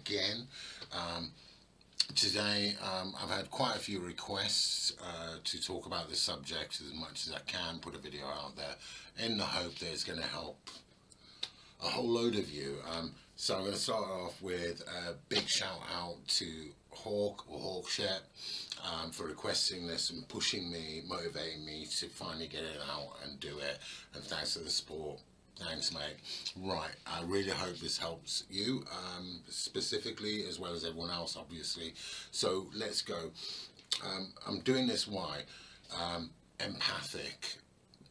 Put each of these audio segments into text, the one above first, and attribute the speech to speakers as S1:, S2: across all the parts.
S1: again. Today, I've had quite a few requests to talk about this subject as much as I can, put a video out there in the hope that it's going to help a whole load of you. So I'm going to start off with a big shout out to Hawk or Hawkshare for requesting this and pushing me, motivating me to finally get it out and do it. And thanks for the support. Thanks, mate. Right, I really hope this helps you specifically, as well as everyone else, obviously. So let's go. I'm doing this why? Empathic.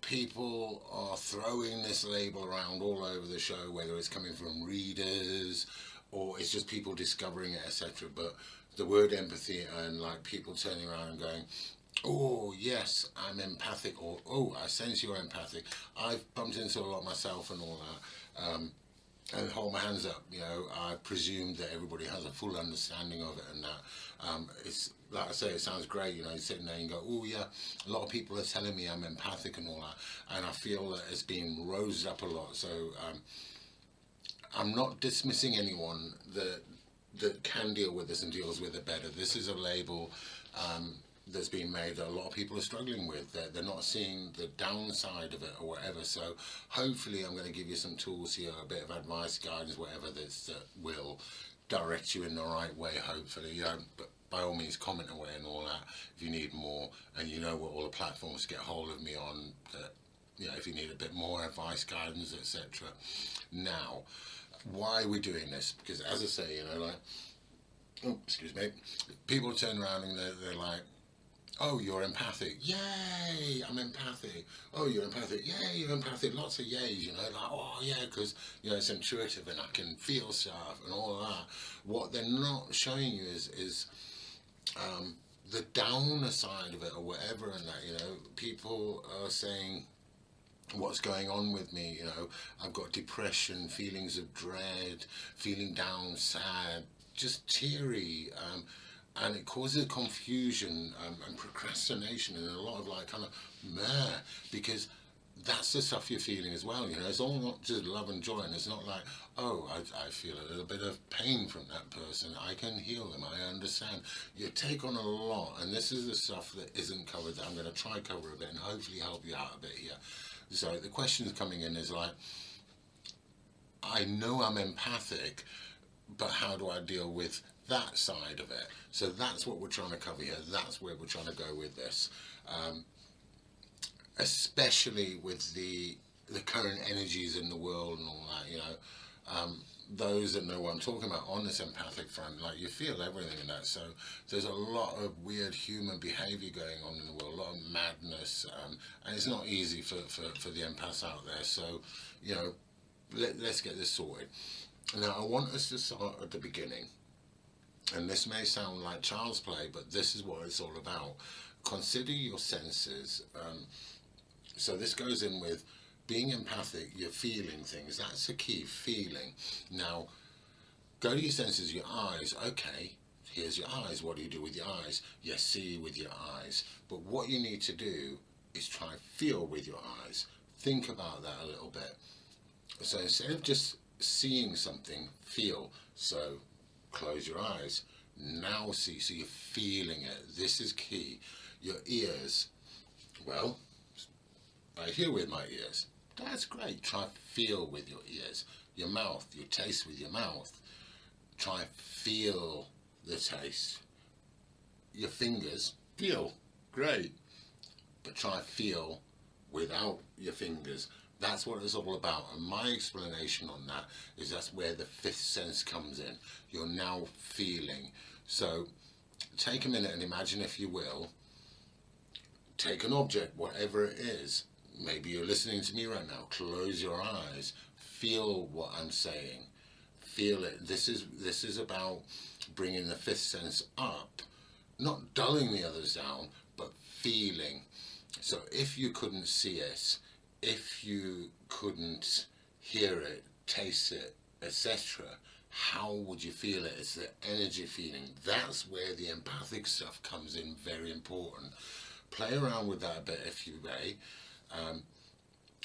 S1: People are throwing this label around all over the show, whether it's coming from readers or it's just people discovering it, etc. But the word empathy, and like people turning around and going, oh yes, I'm empathic, or oh, I sense you're empathic. I've bumped into a lot myself and all that, and hold my hands up, I presume that everybody has a full understanding of it, and that it's like I say, it sounds great, you're sitting there and you go, oh yeah, a lot of people are telling me I'm empathic and all that, and I feel that it's being rosed up a lot. So I'm not dismissing anyone that can deal with this and deals with it better. This is a label that's been made that a lot of people are struggling with. They're not seeing the downside of it or whatever. So hopefully I'm going to give you some tools here, a bit of advice, guidance, whatever that will direct you in the right way, hopefully. But by all means, comment away and all that if you need more, and you know what all the platforms to get hold of me on, if you need a bit more advice, guidance, etc. Now, why are we doing this? Because as I say, oh, excuse me, people turn around and they're like, oh, you're empathic. Yay, I'm empathic. Oh, you're empathic. Yay, you're empathic. Lots of yays, like, oh, yeah, because, it's intuitive and I can feel stuff and all that. What they're not showing you is the downer side of it or whatever, and that, people are saying, what's going on with me, I've got depression, feelings of dread, feeling down, sad, just teary, and it causes confusion and procrastination and a lot of kind of meh, because that's the stuff you're feeling as well. It's all not just love and joy, and it's not like, oh, I feel a little bit of pain from that person, I can heal them, I understand. You take on a lot, and this is the stuff that isn't covered that I'm going to try cover a bit and hopefully help you out a bit here. So the questions coming in is like, I know I'm empathic, but how do I deal with that side of it? So that's what we're trying to cover here. That's where we're trying to go with this, especially with the current energies in the world and all that. Those that know what I'm talking about on this empathic front, like you feel everything in that. So there's a lot of weird human behavior going on in the world, a lot of madness, and it's not easy for the empaths out there. So let's get this sorted. Now I want us to start at the beginning, and this may sound like child's play, but this is what it's all about. Consider your senses. So this goes in with being empathic, you're feeling things. That's the key, feeling. Now, go to your senses, your eyes. Okay, here's your eyes. What do you do with your eyes? You see with your eyes. But what you need to do is try and feel with your eyes. Think about that a little bit. So instead of just seeing something, feel. So close your eyes. Now see, so you're feeling it. This is key. Your ears. Well, I hear with my ears. That's great. Try feel with your ears. Your mouth, you taste with your mouth. Try feel the taste. Your fingers, feel. Great. But try feel without your fingers. That's what it's all about. And my explanation on that is that's where the fifth sense comes in. You're now feeling. So take a minute and imagine, if you will, take an object, whatever it is. Maybe you're listening to me right now. Close your eyes. Feel what I'm saying. Feel it. This is about bringing the fifth sense up, not dulling the others down, but feeling. So if you couldn't see it, if you couldn't hear it, taste it, etc., how would you feel it? It's the energy feeling. That's where the empathic stuff comes in, very important. Play around with that a bit if you may.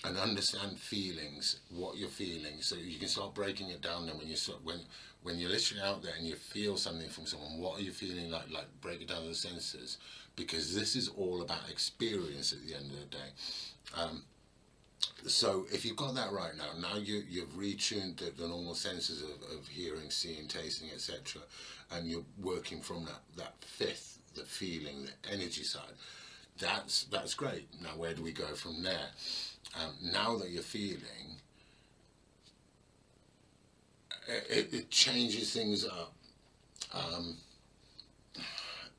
S1: and understand feelings, what you're feeling, so you can start breaking it down. Then when you're literally out there and you feel something from someone, what are you feeling like? Like, break it down to the senses, because this is all about experience at the end of the day. So if you've got that right now you've retuned the normal senses of hearing, seeing, tasting, etc., and you're working from that fifth, the feeling, the energy side. That's great. Now where do we go from there? Now that you're feeling, it changes things up.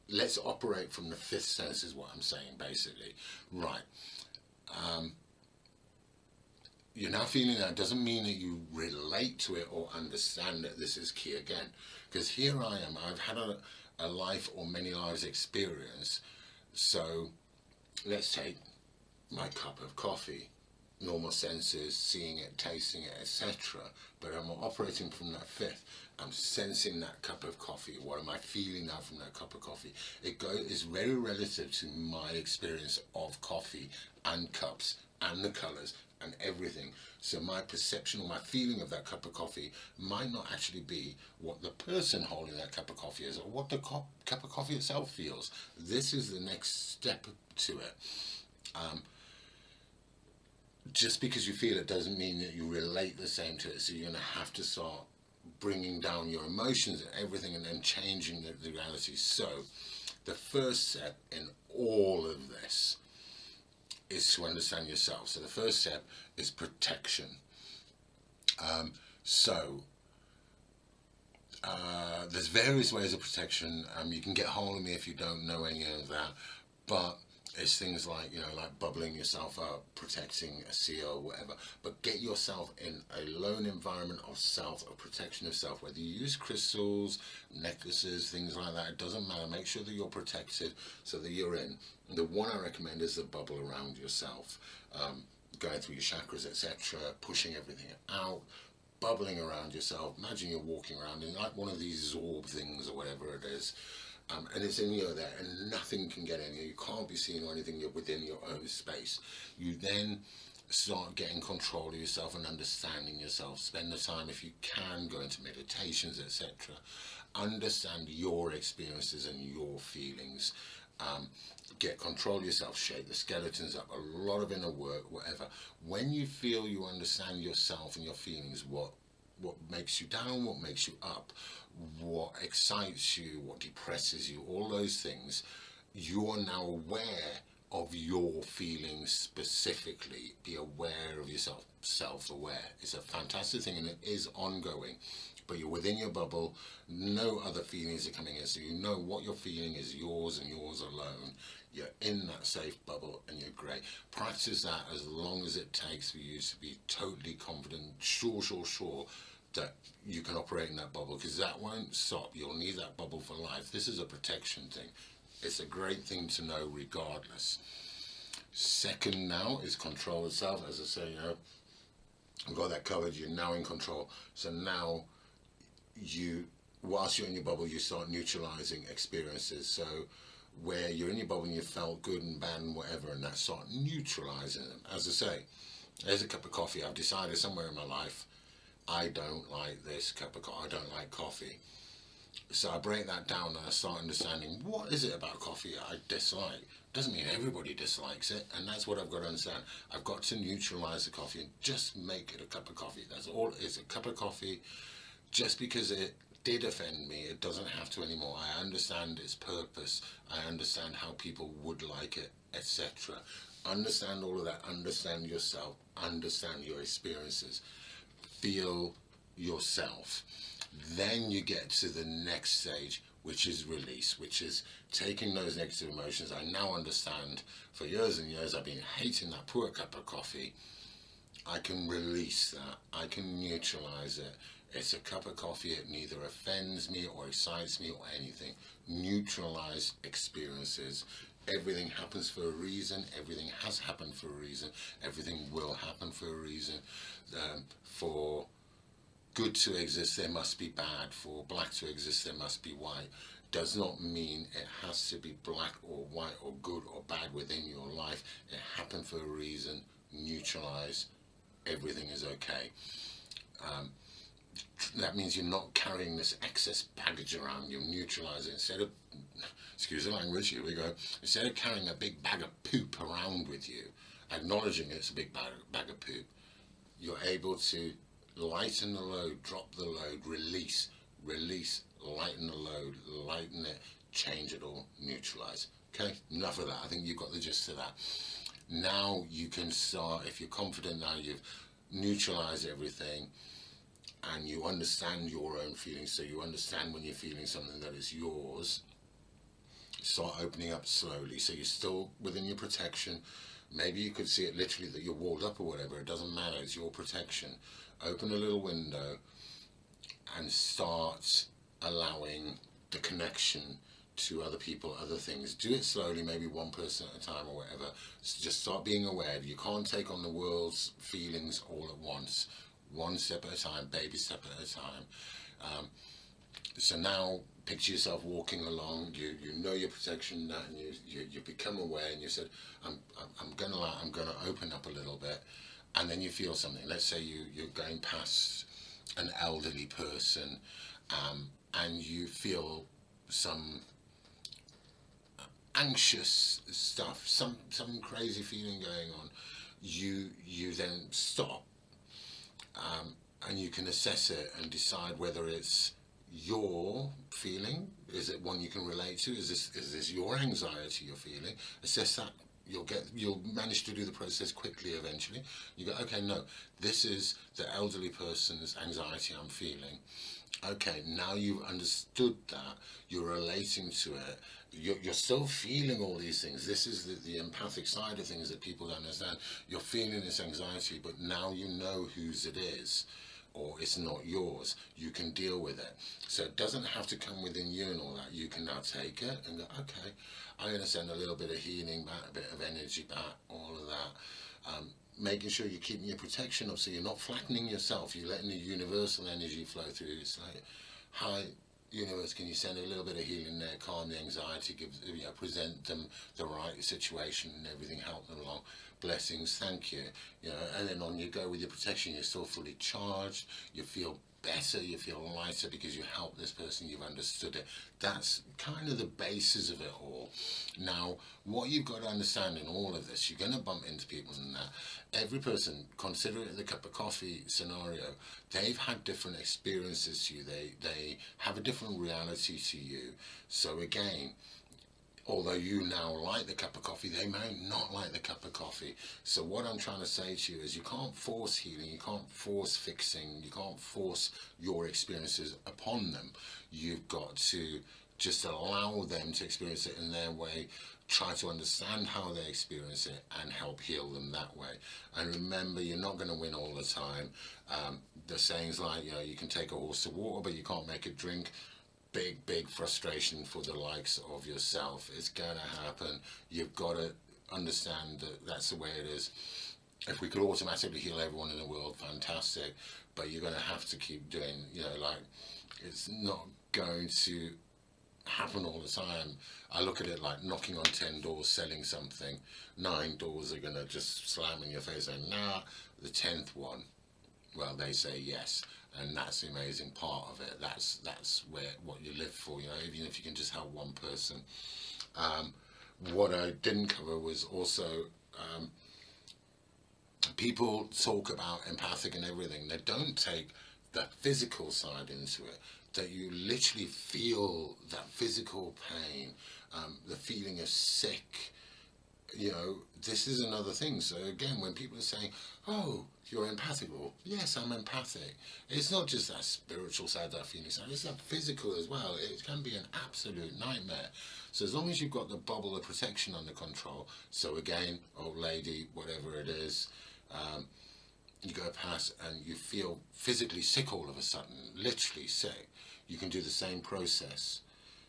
S1: Let's operate from the fifth sense, is what I'm saying, basically. Right. You're now feeling that. Doesn't mean that you relate to it or understand it. This is key again. Because here I am. I've had a life or many lives experience. So let's take my cup of coffee. Normal senses, seeing it, tasting it, etc. But I'm operating from that fifth. I'm sensing that cup of coffee. What am I feeling now from that cup of coffee? It's very relative to my experience of coffee and cups and the colours and everything. So my perception or my feeling of that cup of coffee might not actually be what the person holding that cup of coffee is, or what the cup of coffee itself feels. This is the next step to it. Just because you feel it doesn't mean that you relate the same to it. So you're going to have to start bringing down your emotions and everything, and then changing the reality. So the first step in all of this is to understand yourself. So the first step is protection. There's various ways of protection. You can get hold of me if you don't know any of that, but it's things like, like bubbling yourself up, protecting a seal, whatever. But get yourself in a lone environment of self, of protection of self. Whether you use crystals, necklaces, things like that, it doesn't matter. Make sure that you're protected so that you're in. The one I recommend is the bubble around yourself, going through your chakras, etc., pushing everything out, bubbling around yourself. Imagine you're walking around in like one of these orb things or whatever it is. And it's in you there, and nothing can get in you. You can't be seen or anything. You're within your own space. You then start getting control of yourself and understanding yourself. Spend the time, if you can, go into meditations, etc. Understand your experiences and your feelings. Get control of yourself. Shake the skeletons up. A lot of inner work, whatever. When you feel you understand yourself and your feelings, what makes you down, what makes you up, what excites you, what depresses you, all those things, you are now aware of your feelings specifically. Be aware of yourself, self-aware. It's a fantastic thing, and it is ongoing. But you're within your bubble, no other feelings are coming in, so you know what you're feeling is yours and yours alone. You're in that safe bubble and you're great. Practice that as long as it takes for you to be totally confident, sure that you can operate in that bubble, because that won't stop. You'll need that bubble for life. This is a protection thing. It's a great thing to know regardless. Second now is control itself. As I say, I've got that covered. You're now in control. So now whilst you're in your bubble, you start neutralizing experiences. So where you're in your bubble and you felt good and bad and whatever, and that start neutralizing them. As I say, there's a cup of coffee. I've decided somewhere in my life, I don't like this cup of coffee. I don't like coffee. So I break that down and I start understanding, what is it about coffee I dislike? Doesn't mean everybody dislikes it, and that's what I've got to understand. I've got to neutralize the coffee and just make it a cup of coffee. That's all it is, a cup of coffee. Just because it did offend me, it doesn't have to anymore. I understand its purpose. I understand how people would like it, etc. Understand all of that. Understand yourself. Understand your experiences. Feel yourself. Then you get to the next stage, which is release, which is taking those negative emotions. I now understand, for years and years I've been hating that poor cup of coffee. I can release that. I can neutralize it. It's a cup of coffee. It neither offends me or excites me or anything. Neutralize experiences. Everything happens for a reason. Everything has happened for a reason. Everything will happen for a reason. For good to exist, there must be bad. For black to exist, there must be white. Does not mean it has to be black or white or good or bad within your life. It happened for a reason. neutralize, everything is okay. That means you're not carrying this excess baggage around. You're neutralizing. Instead of, excuse the language, here we go, instead of carrying a big bag of poop around with you, acknowledging it's a big bag of poop, you're able to lighten the load, drop the load, release, lighten the load, lighten it, change it all, neutralize. Okay, enough of that. I think you've got the gist of that. Now you can start, if you're confident now you've neutralized everything and you understand your own feelings, so you understand when you're feeling something that is yours, start opening up slowly. So you're still within your protection. Maybe you could see it literally that you're walled up or whatever, it doesn't matter, it's your protection. Open a little window and start allowing the connection to other people, other things. Do it slowly, maybe one person at a time or whatever. So just start being aware. You can't take on the world's feelings all at once. One step at a time, baby step at a time. So now picture yourself walking along. You know your protection, and you become aware, and you said, I'm gonna open up a little bit, and then you feel something. Let's say you're going past an elderly person, and you feel some anxious stuff, some crazy feeling going on. You then stop, and you can assess it and decide whether it's your feeling. Is it one you can relate to? Is this your anxiety you're feeling? Assess that. You'll manage to do the process quickly eventually. You go, okay, no, this is the elderly person's anxiety I'm feeling. Okay, now you've understood that, you're relating to it, you're still feeling all these things. This is the empathic side of things that people don't understand. You're feeling this anxiety, but now you know whose it is, or it's not yours. You can deal with it. So it doesn't have to come within you and all that. You can now take it and go, okay, I'm going to send a little bit of healing back, a bit of energy back, all of that. Making sure you're keeping your protection up, so you're not flattening yourself. You're letting the universal energy flow through. It's like, hi, universe, can you send a little bit of healing there, calm the anxiety, present them the right situation and everything, help them along. Blessings, thank you. And then on you go with your protection. You're still fully charged. You feel better, you feel lighter because you helped this person, you've understood it. That's kind of the basis of it all. Now, what you've got to understand in all of this, you're going to bump into people in that. Every person, consider it the cup of coffee scenario, they've had different experiences to you. They have a different reality to you. So again, although you now like the cup of coffee, they may not like the cup of coffee. So what I'm trying to say to you is you can't force healing, you can't force fixing, you can't force your experiences upon them. You've got to just allow them to experience it in their way, try to understand how they experience it and help heal them that way. And remember, you're not going to win all the time. The sayings like, you can take a horse to water, but you can't make it drink. Big frustration for the likes of yourself. It's going to happen. You've got to understand that that's the way it is. If we could automatically heal everyone in the world, fantastic, but you're going to have to keep doing, it's not going to happen all the time. I look at it like knocking on 10 doors selling something. 9 doors are going to just slam in your face and nah, the 10th one, well, they say yes. And that's the amazing part of it. That's what you live for, even if you can just help one person. What I didn't cover was also people talk about empathic and everything. They don't take the physical side into it. That you literally feel that physical pain, the feeling of sick. This is another thing. So again, when people are saying, oh, you're empathic, well, yes, I'm empathic. It's not just that spiritual side, that feeling side, it's that physical as well. It can be an absolute nightmare. So as long as you've got the bubble of protection under control, so again, old lady, whatever it is, you go past and you feel physically sick all of a sudden, literally sick, you can do the same process.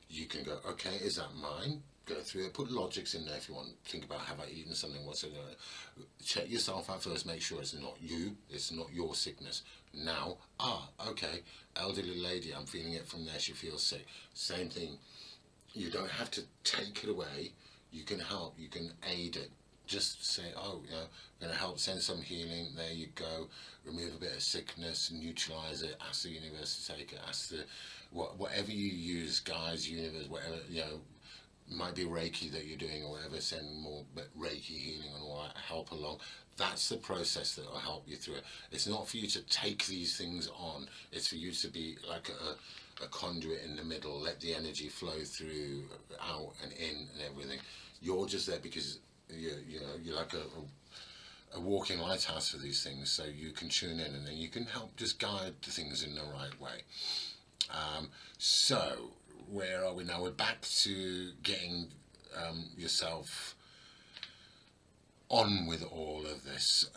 S1: You can go, okay, is that mine? Go through it, put logics in there if you want. Think about, have I eaten something, what's it going to... Check yourself out first, make sure it's not you, it's not your sickness. Now, okay, elderly lady, I'm feeling it from there, she feels sick. Same thing, you don't have to take it away, you can help, you can aid it. Just say, oh, going to help send some healing. There you go. Remove a bit of sickness, neutralize it. Ask the universe to take it. Ask the whatever you use, guys, universe, whatever might be Reiki that you're doing or whatever. Send more Reiki healing and all that help along. That's the process that will help you through it. It's not for you to take these things on. It's for you to be like a conduit in the middle. Let the energy flow through, out and in and everything. You're just there because you're like a walking lighthouse for these things, so you can tune in and then you can help just guide the things in the right way. So where are we now? We're back to getting yourself on with all of this.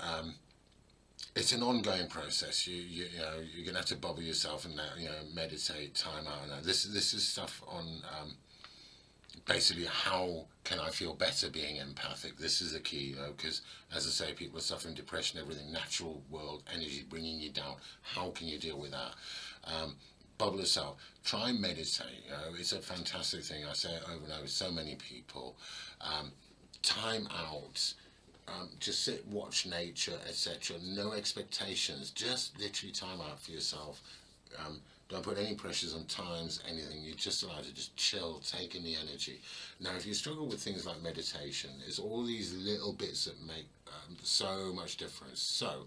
S1: It's an ongoing process. You're gonna have to bubble yourself and meditate, time out. And this is stuff on basically how can I feel better being empathic. This is the key, because as I say, people are suffering depression, everything, natural world energy bringing you down. How can you deal with that? Bubble yourself. Try and meditate. It's a fantastic thing. I say it over and over. So many people. Time out. Just sit, watch nature, etc. No expectations. Just literally time out for yourself. Don't put any pressures on times, anything. You're just allowed to just chill, take in the energy. Now, if you struggle with things like meditation, it's all these little bits that make so much difference. So,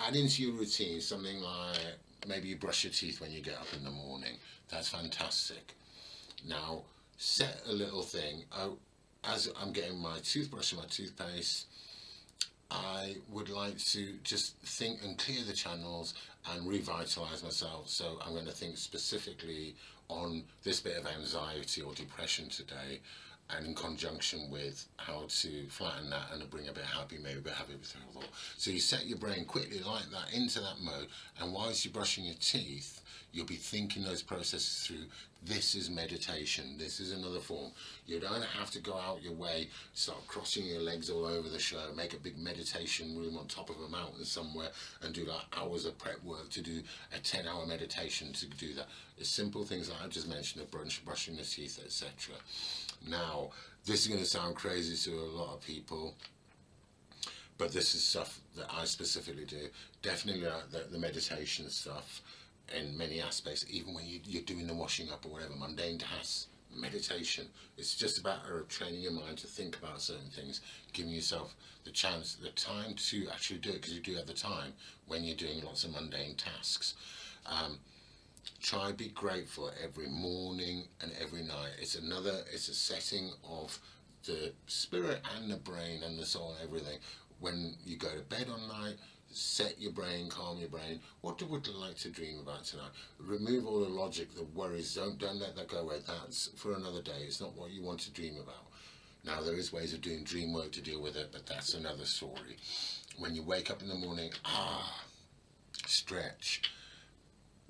S1: add into your routine something like maybe you brush your teeth when you get up in the morning. That's fantastic. Now, set a little thing. As I'm getting my toothbrush and my toothpaste, I would like to just think and clear the channels and revitalize myself. So I'm going to think specifically on this bit of anxiety or depression today, and in conjunction with how to flatten that and bring a bit happy, maybe a bit happy with thought. So you set your brain quickly like that into that mode, and whilst you're brushing your teeth, you'll be thinking those processes through. This is meditation. This is another form. You don't have to go out your way, start crossing your legs all over the show, make a big meditation room on top of a mountain somewhere and do like hours of prep work to do a 10-hour meditation to do that. It's simple things like I just mentioned, brushing the teeth, etc. Now, this is going to sound crazy to a lot of people, but this is stuff that I specifically do. Definitely the meditation stuff in many aspects, even when you're doing the washing up or whatever, mundane tasks, meditation. It's just about training your mind to think about certain things, giving yourself the chance, the time to actually do it, because you do have the time when you're doing lots of mundane tasks. Try be grateful every morning and every night. It's a setting of the spirit and the brain and the soul and everything. When you go to bed on night, set your brain, calm your brain. What would I like to dream about tonight? Remove all the logic, the worries. Don't let that go away. That's for another day. It's not what you want to dream about. Now, there is ways of doing dream work to deal with it, but that's another story. When you wake up in the morning, stretch.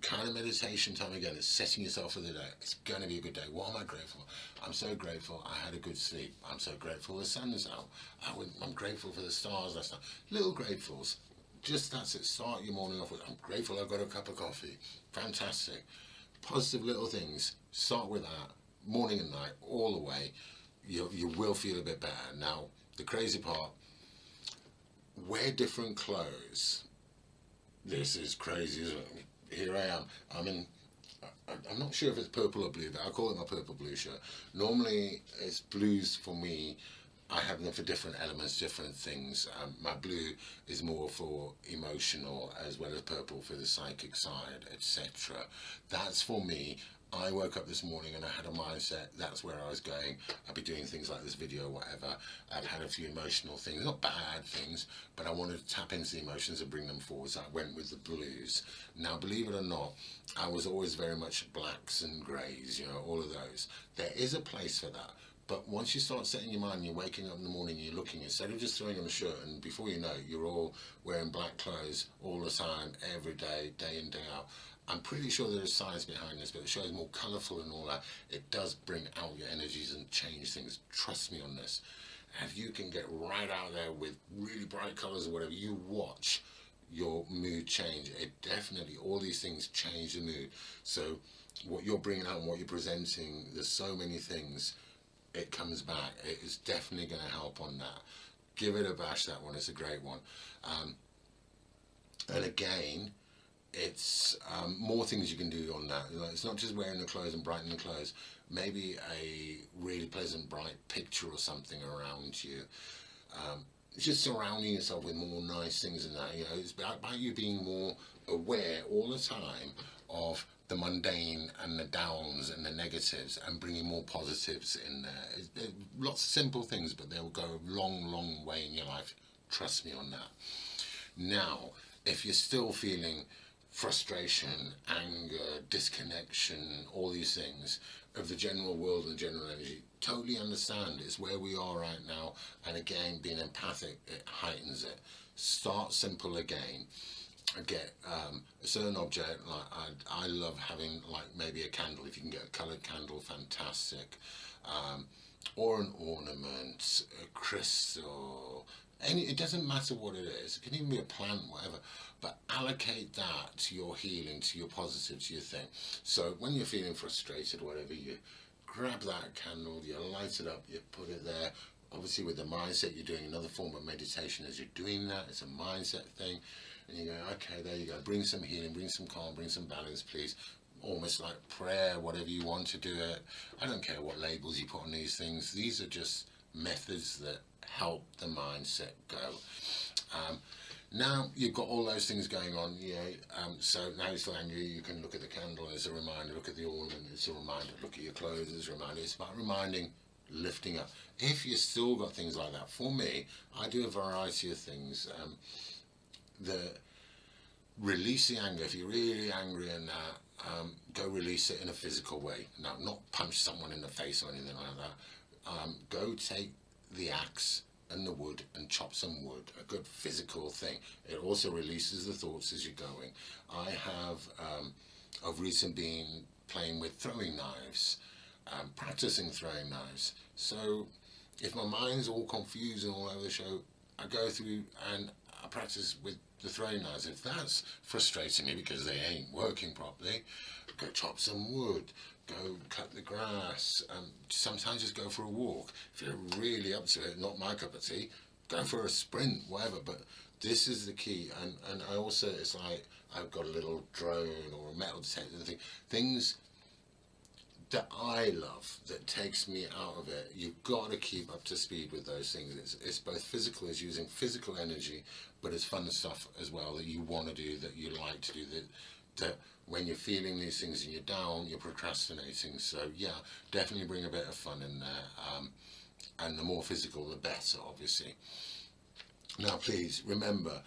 S1: Kind of meditation time again. It's setting yourself for the day. It's going to be a good day. What am I grateful for? I'm so grateful I had a good sleep. I'm so grateful the sun is out. I'm grateful for the stars last night. Little gratefuls. Just that's it. Start your morning off with, I'm grateful I got a cup of coffee. Fantastic. Positive little things. Start with that. Morning and night, all the way. You will feel a bit better. Now, the crazy part, wear different clothes. This is crazy, isn't it? Here I am. I'm not sure if it's purple or blue, but I call it my purple blue shirt. Normally, it's blues for me. I have them for different elements, different things. My blue is more for emotional, as well as purple for the psychic side, etc. That's for me. I woke up this morning and I had a mindset, that's where I was going. I'll be doing things like this video or whatever. I've had a few emotional things, not bad things, but I wanted to tap into the emotions and bring them forward, so I went with the blues. Now, believe it or not, I was always very much blacks and greys, all of those. There is a place for that. But once you start setting your mind, you're waking up in the morning, you're looking, instead of just throwing on a shirt, and before you know it, you're all wearing black clothes all the time, every day, day in, day out. I'm pretty sure there is science behind this, but the show is more colourful and all that. It does bring out your energies and change things. Trust me on this. If you can get right out there with really bright colours or whatever, you watch your mood change. It definitely, all these things change the mood. So what you're bringing out and what you're presenting, there's so many things. it comes back. It is definitely going to help on that. Give it a bash, that one. It's a great one. Um, and again, it's more things you can do on that. It's not just wearing the clothes and brightening the clothes. Maybe a really pleasant, bright picture or something around you. Just surrounding yourself with more nice things than that. It's about you being more aware all the time of the mundane and the downs and the negatives, and bringing more positives in there. Lots of simple things, but they will go a long, long way in your life. Trust me on that. Now, if you're still feeling frustration, anger, disconnection, all these things of the general world and general energy, totally understand. It's where we are right now, and again, being empathic, it heightens it. Start simple again. Get a certain object, like I love having, like, maybe a candle. If you can get a coloured candle, fantastic. Or an ornament, a crystal, it doesn't matter what it is. It can even be a plant, whatever. But allocate that to your healing, to your positive, to your thing. So when you're feeling frustrated, whatever, you grab that candle, you light it up, you put it there. Obviously, with the mindset, you're doing another form of meditation as you're doing that. It's a mindset thing. And you go, okay, there you go. Bring some healing, bring some calm, bring some balance, please. Almost like prayer, whatever you want to do it. I don't care what labels you put on these things. These are just methods that help the mindset go. Now you've got all those things going on, so now you're still angry, you can look at the candle as a reminder, look at the ornament as a reminder, look at your clothes as a reminder. It's about reminding, lifting up. If you still got things like that, for me, I do a variety of things. The release the anger. If you're really angry and that, go release it in a physical way. Now, not punch someone in the face or anything like that. Go take the axe and the wood and chop some wood, a good physical thing. It also releases the thoughts as you're going. I have, of recent, been playing with throwing knives, practicing throwing knives. So if my mind's all confused and all over the show, I go through and I practice with the throwing knives. If that's frustrating me because they ain't working properly, go chop some wood, go cut the grass, sometimes just go for a walk. If you're really up to it, not my cup of tea, go for a sprint, whatever. But this is the key. And I also, it's like I've got a little drone or a metal detector thing, things that I love, that takes me out of it. You've got to keep up to speed with those things. It's both physical, as using physical energy, but it's fun stuff as well that you want to do, that you like to do, that when you're feeling these things and you're down, you're procrastinating. So yeah, definitely bring a bit of fun in there. And the more physical, the better, obviously. Now, please remember,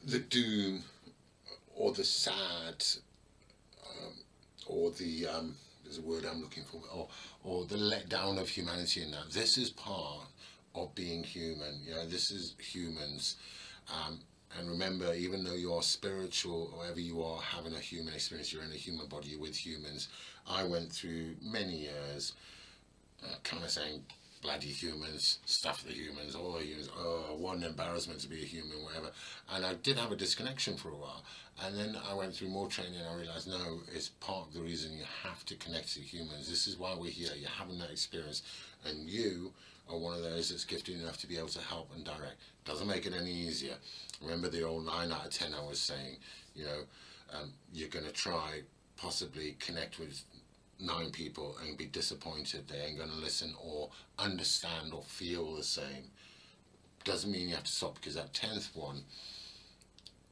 S1: the doom or the sad, or the there's a word I'm looking for, or the letdown of humanity in that. This is part of being human. This is humans. And remember, even though you are spiritual, or whatever you are, having a human experience, you're in a human body, you're with humans. I went through many years kind of saying, bloody humans, stuff the humans, all the humans, oh, what an embarrassment to be a human, whatever. And I did have a disconnection for a while. And then I went through more training and I realized, no, it's part of the reason you have to connect to humans. This is why we're here. You're having that experience. And you are one of those that's gifted enough to be able to help and direct. Doesn't make it any easier. Remember the old 9 out of 10 I was saying, you're going to try, possibly connect with 9 people and be disappointed they ain't going to listen or understand or feel the same. Doesn't mean you have to stop, because that 10th one,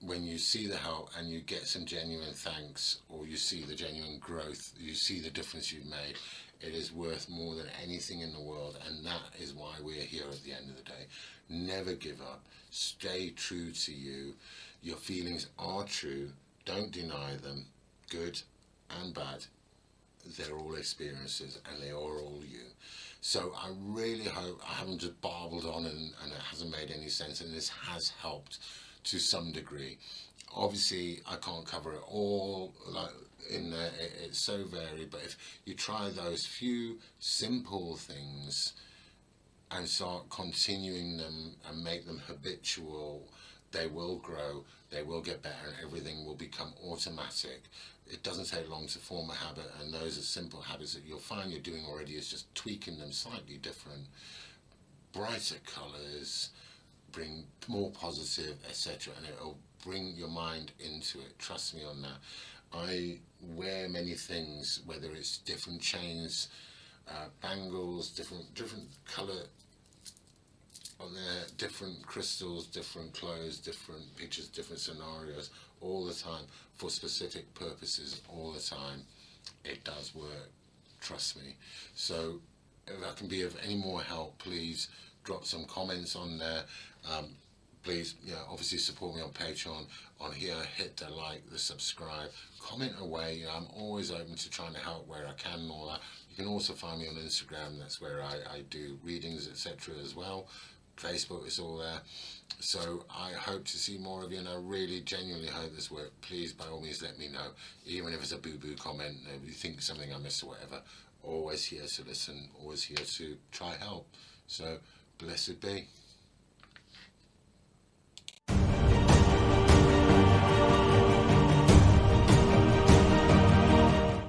S1: when you see the help and you get some genuine thanks, or you see the genuine growth, you see the difference you've made, it is worth more than anything in the world. And that is why we're here at the end of the day. Never give up. Stay true to you. Your feelings are true. Don't deny them. Good and bad. They're all experiences and they are all you. So I really hope I haven't just barbled on and it hasn't made any sense, and this has helped to some degree. Obviously I can't cover it all, like in there, it's so varied, but if you try those few simple things and start continuing them and make them habitual, they will grow, they will get better, and everything will become automatic. It doesn't take long to form a habit, and those are simple habits that you'll find you're doing already. Is just tweaking them slightly different, brighter colours, bring more positive, etc., and it'll bring your mind into it. Trust me on that. I wear many things, whether it's different chains, bangles, different colour on there, different crystals, different clothes, different pictures, different scenarios, all the time, for specific purposes, all the time. It does work, trust me. So if I can be of any more help, please drop some comments on there. Please, obviously support me on Patreon. On here, hit the like, the subscribe, comment away. I'm always open to trying to help where I can and all that. You can also find me on Instagram. That's where I do readings, etc. as well. Facebook is all there. So I hope to see more of you, and I really genuinely hope this works. Please, by all means, let me know, even if it's a boo-boo comment, if you think something I missed or whatever. Always here to listen, always here to try help. So blessed be.